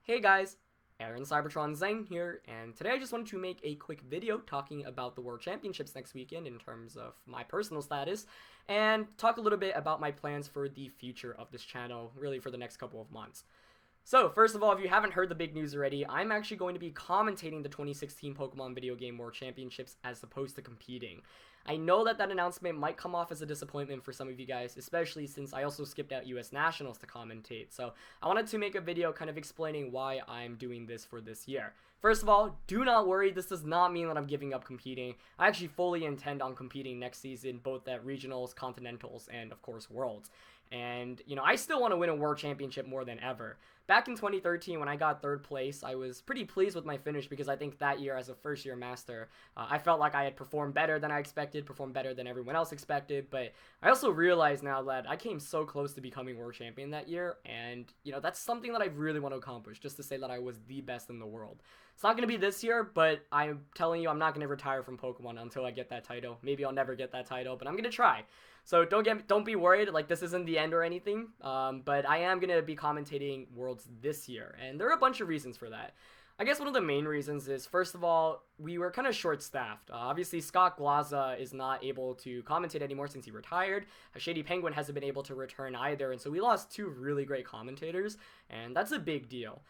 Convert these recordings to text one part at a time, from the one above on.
Hey guys, Aaron Cybertron Zhang here, and today I just wanted to make a quick video talking about the World Championships next weekend in terms of my personal status, and talk a little bit about my plans for the future of this channel, really for the next couple of months. So, first of all, if you haven't heard the big news already, I'm actually going to be commentating the 2016 Pokemon Video Game World Championships as opposed to competing. I know that announcement might come off as a disappointment for some of you guys, especially since I also skipped out US Nationals to commentate. So, I wanted to make a video kind of explaining why I'm doing this for this year. First of all, do not worry, this does not mean that I'm giving up competing. I actually fully intend on competing next season, both at regionals, continentals, and of course worlds. And, I still want to win a world championship more than ever. Back in 2013, when I got third place, I was pretty pleased with my finish because I think that year, as a first-year master, I felt like I had performed better than I expected, performed better than everyone else expected. But I also realize now that I came so close to becoming world champion that year, and, that's something that I really want to accomplish, just to say that I was the best in the world. It's not going to be this year, but I'm telling you, I'm not going to retire from Pokemon until I get that title. Maybe I'll never get that title, but I'm going to try. So don't be worried, like this isn't the end or anything, but I am going to be commentating Worlds this year, and there are a bunch of reasons for that. I guess one of the main reasons is, first of all, we were kind of short-staffed. Obviously, Scott Glaza is not able to commentate anymore since he retired. Shady Penguin hasn't been able to return either, and so we lost two really great commentators, and that's a big deal.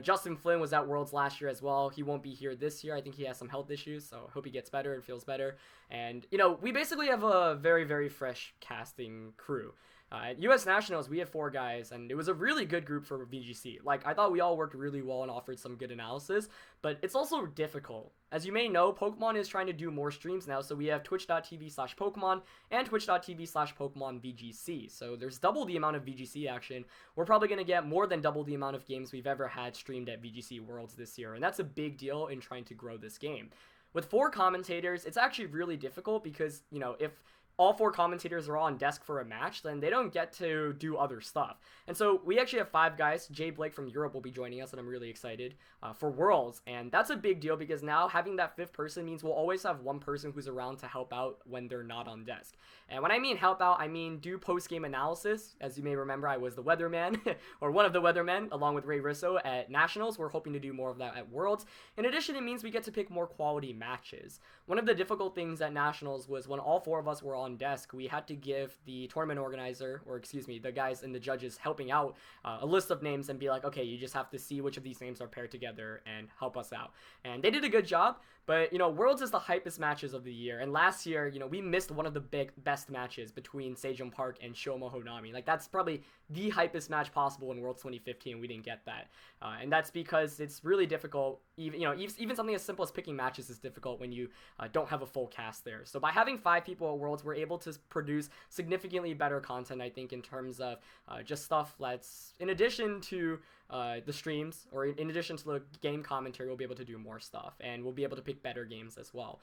Justin Flynn was at Worlds last year as well. He won't be here this year. I think he has some health issues, so I hope he gets better and feels better. And, we basically have a very, very fresh casting crew. At US Nationals, we had 4 guys, and it was a really good group for VGC. Like, I thought we all worked really well and offered some good analysis, but it's also difficult. As you may know, Pokemon is trying to do more streams now, so we have twitch.tv/Pokemon and twitch.tv/PokemonVGC. So there's double the amount of VGC action. We're probably going to get more than double the amount of games we've ever had streamed at VGC Worlds this year, and that's a big deal in trying to grow this game. With 4 commentators, it's actually really difficult because, if all 4 commentators are on desk for a match, then they don't get to do other stuff. And so we actually have 5 guys. Jay Blake from Europe will be joining us, and I'm really excited for Worlds. And that's a big deal because now having that 5th person means we'll always have one person who's around to help out when they're not on desk. And when I mean help out, I mean do post-game analysis. As you may remember, I was the weatherman, or one of the weathermen, along with Ray Risso at Nationals. We're hoping to do more of that at Worlds. In addition, it means we get to pick more quality matches. One of the difficult things at Nationals was when all 4 of us were on desk, we had to give the tournament organizer, or excuse me, the guys and the judges helping out, a list of names and be like, okay, you just have to see which of these names are paired together and help us out. And they did a good job, but, Worlds is the hypest matches of the year. And last year, we missed one of the best matches between Sejong Park and Shomo Honami. Like, that's probably the hypest match possible in Worlds 2015, and we didn't get that. And that's because it's really difficult. Even something as simple as picking matches is difficult when you don't have a full cast there. So by having 5 people at Worlds, we're able to produce significantly better content, I think, in terms of just stuff that's, in addition to the streams, or in addition to the game commentary, we'll be able to do more stuff, and we'll be able to pick better games as well.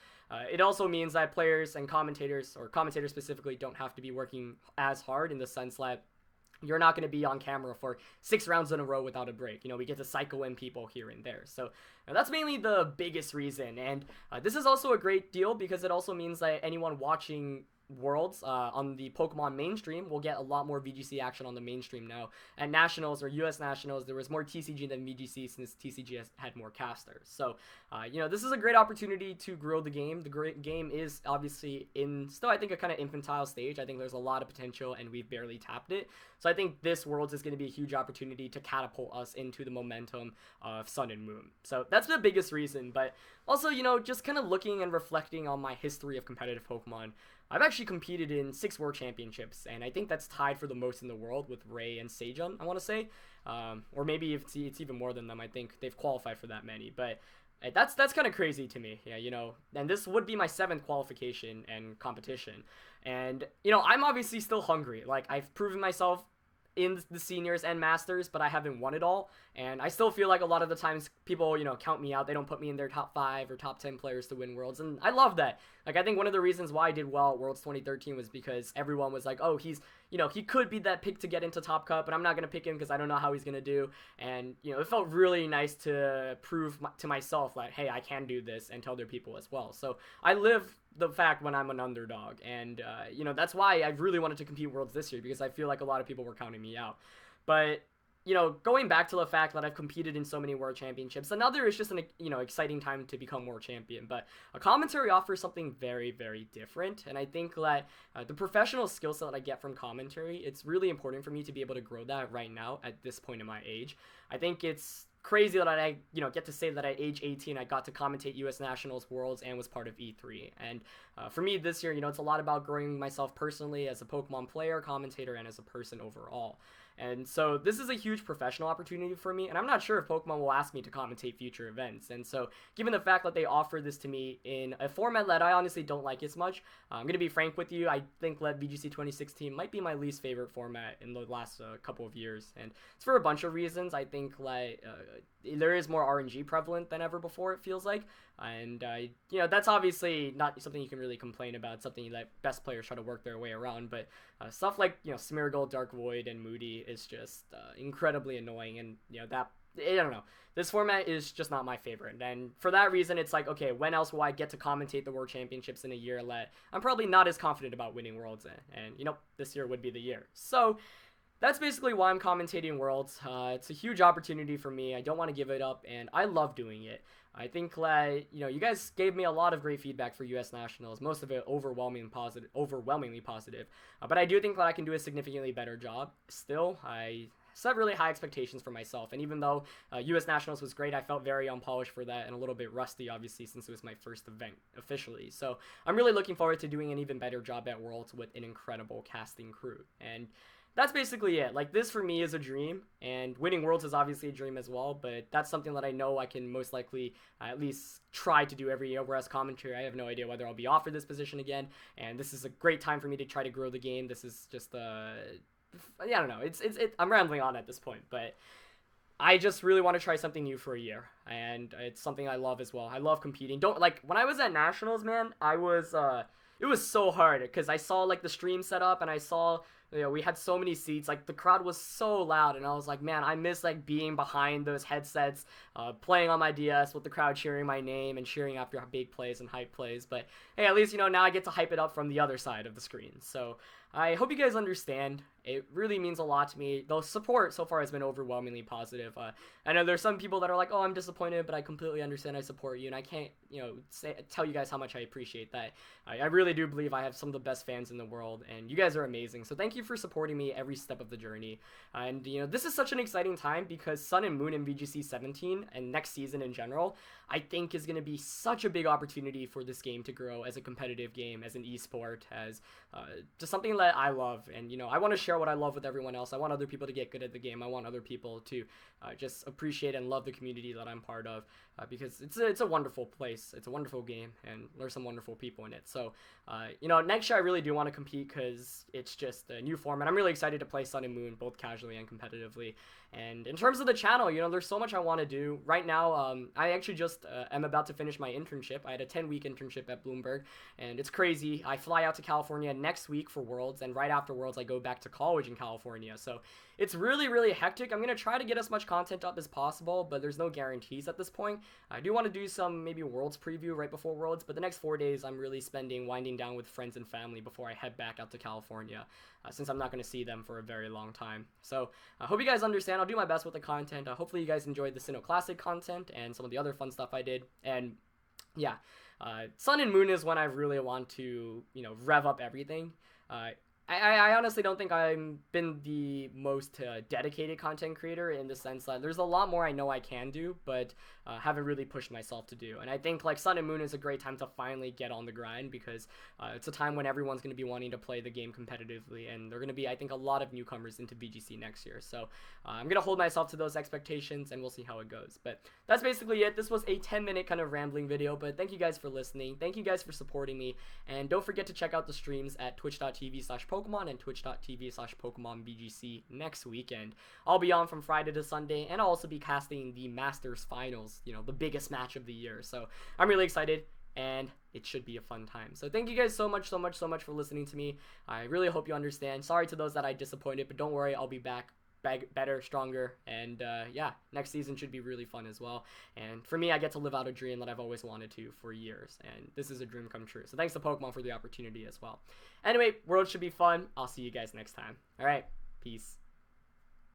It also means that players and commentators, or commentators specifically, don't have to be working as hard, in the sense that you're not going to be on camera for 6 rounds in a row without a break. We get to cycle in people here and there. So that's mainly the biggest reason. And this is also a great deal because it also means that anyone watching Worlds on the Pokemon mainstream will get a lot more VGC action on the mainstream now. At Nationals, or US Nationals, there was more TCG than VGC since TCG has had more casters. So, this is a great opportunity to grow the game. The great game is obviously still, I think, a kind of infantile stage. I think there's a lot of potential, and we've barely tapped it. So I think this Worlds is going to be a huge opportunity to catapult us into the momentum of Sun and Moon. So that's the biggest reason. But also, just kind of looking and reflecting on my history of competitive Pokemon, I've actually competed in 6 World Championships, and I think that's tied for the most in the world with Ray and Sejong, I want to say. Or maybe it's even more than them. I think they've qualified for that many. But that's kind of crazy to me. Yeah, and this would be my 7th qualification and competition. And, I'm obviously still hungry. Like, I've proven myself in the seniors and masters, but I haven't won it all, and I still feel like a lot of the times people, count me out. They don't put me in their top 5 or top 10 players to win Worlds, and I love that. Like, I think one of the reasons why I did well at Worlds 2013 was because everyone was like, oh, he's, he could be that pick to get into Top Cup, but I'm not going to pick him because I don't know how he's going to do, and, it felt really nice to prove to myself that, hey, I can do this, and to other people as well. So I live the fact when I'm an underdog, and that's why I really wanted to compete Worlds this year, because I feel like a lot of people were counting me out. But going back to the fact that I've competed in so many world championships, another is just an, exciting time to become world champion. But a commentary offers something very, very different. And I think that the professional skill set that I get from commentary, it's really important for me to be able to grow that right now at this point in my age. I think it's crazy that I, get to say that at age 18, I got to commentate U.S. Nationals, Worlds, and was part of E3. And for me this year, it's a lot about growing myself personally as a Pokemon player, commentator, and as a person overall. And so this is a huge professional opportunity for me, and I'm not sure if Pokemon will ask me to commentate future events. And so given the fact that they offer this to me in a format that I honestly don't like as much, I'm going to be frank with you, I think that VGC 2016 might be my least favorite format in the last couple of years. And it's for a bunch of reasons. I think like there is more RNG prevalent than ever before, it feels like. And, that's obviously not something you can really complain about. It's something that best players try to work their way around. But stuff like, Smeargle, Dark Void, and Moody is just incredibly annoying. And, I don't know. This format is just not my favorite. And for that reason, it's like, okay, when else will I get to commentate the World Championships in a year that I'm probably not as confident about winning Worlds in? And, this year would be the year. So that's basically why I'm commentating Worlds. It's a huge opportunity for me. I don't want to give it up, and I love doing it. I think that, you guys gave me a lot of great feedback for U.S. Nationals, most of it overwhelmingly positive. But I do think that I can do a significantly better job. Still, I set really high expectations for myself, and even though U.S. Nationals was great, I felt very unpolished for that and a little bit rusty, obviously, since it was my first event officially. So I'm really looking forward to doing an even better job at Worlds with an incredible casting crew. And that's basically it. Like, this for me is a dream, and winning Worlds is obviously a dream as well, but that's something that I know I can most likely at least try to do every year, whereas commentary, I have no idea whether I'll be offered this position again, and this is a great time for me to try to grow the game. This is just, I don't know, I'm rambling on at this point, but I just really want to try something new for a year, and it's something I love as well. I love competing. When I was at Nationals, man, it was so hard, because I saw, the stream set up, and I saw, we had so many seats, the crowd was so loud, and I was like, man, I miss, being behind those headsets, playing on my DS with the crowd cheering my name and cheering after big plays and hype plays, but hey, at least, now I get to hype it up from the other side of the screen. So I hope you guys understand. It really means a lot to me. The support so far has been overwhelmingly positive. I know there's some people that are like, oh, I'm disappointed, but I completely understand. I support you, and I can't, tell you guys how much I appreciate that. I really do believe I have some of the best fans in the world, and you guys are amazing. So thank you for supporting me every step of the journey. And, this is such an exciting time because Sun and Moon in VGC 17 and next season in general, I think is going to be such a big opportunity for this game to grow as a competitive game, as an esport, as just something that I love. And, I want to share what I love with everyone else. I want other people to get good at the game. I want other people to just appreciate and love the community that I'm part of, because it's a wonderful place. It's a wonderful game, and there's some wonderful people in it. So, next year I really do want to compete because it's just a new format. I'm really excited to play Sun and Moon, both casually and competitively. And in terms of the channel, there's so much I want to do. Right now, I actually just am about to finish my internship. I had a 10-week internship at Bloomberg, and it's crazy. I fly out to California next week for Worlds, and right after Worlds, I go back to college in California. So it's really, really hectic. I'm going to try to get as much content up as possible, but there's no guarantees at this point. I do want to do some maybe Worlds preview right before Worlds, but the next 4 days I'm really spending winding down with friends and family before I head back out to California, since I'm not going to see them for a very long time. So I hope you guys understand. I'll do my best with the content. Hopefully you guys enjoyed the Sinnoh Classic content and some of the other fun stuff I did. And yeah, Sun and Moon is when I really want to, rev up everything. I honestly don't think I've been the most dedicated content creator, in the sense that there's a lot more I know I can do, but haven't really pushed myself to do. And I think Sun and Moon is a great time to finally get on the grind, because it's a time when everyone's going to be wanting to play the game competitively, and there are going to be, I think, a lot of newcomers into VGC next year. So I'm going to hold myself to those expectations, and we'll see how it goes. But that's basically it. This was a 10-minute kind of rambling video, but thank you guys for listening. Thank you guys for supporting me, and don't forget to check out the streams at twitch.tv/Pokemon and twitch.tv/PokemonVGC next weekend. I'll be on from Friday to Sunday, and I'll also be casting the Masters Finals, the biggest match of the year. So I'm really excited, and it should be a fun time. So thank you guys so much for listening to me. I really hope you understand. Sorry to those that I disappointed, but don't worry, I'll be back better, stronger, and yeah, next season should be really fun as well. And for me, I get to live out a dream that I've always wanted to for years, and this is a dream come true. So thanks to Pokemon for the opportunity as well. Anyway, World should be fun. I'll see you guys next time. All right, peace.